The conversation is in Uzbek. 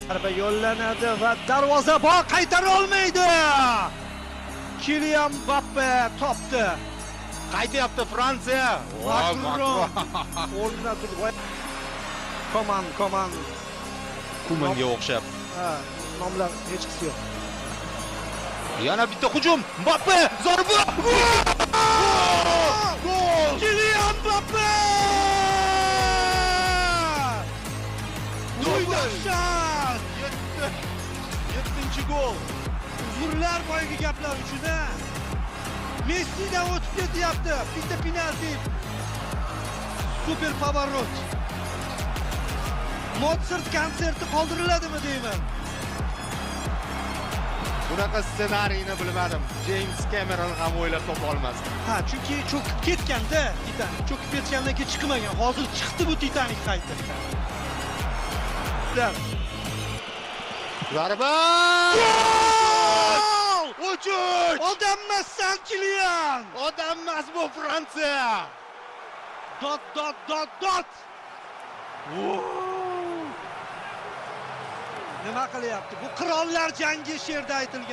Zarba yo'llanadi va darvozabon qaytara olmaydi. Kylian Mbappe topdi. Qaytyapti Fransiya. Makron o'rnidan turdi. Koman. Kumanga o'xshab. Ha, nomlar hech qisi yo'q. Yana bitta hujum. Mbappe zarba. Gol! Kylian Mbappe! Dahshat! 7-chi gol. Uzrlar boyagi gaplar uchun Messidan o'tib ketyapti. Bitta penalti. Super pavarot. Mozart konserti qoldiriladimi deyman. Bunaqa ssenariyni bilmadim. James Cameron ham o'ylab topa olmasdi. Ha, chunki cho'kib ketganda Titanik cho'kib ketgandan keyin chiqmagan. Hozir chiqdi bu Titanik qaytib. Zarba! Uchuch! Odammassan Kylian! Odam emas bu Fransiya! Dot. Nima qilyapti? Bu qirollar jangi she'rda aytilgan.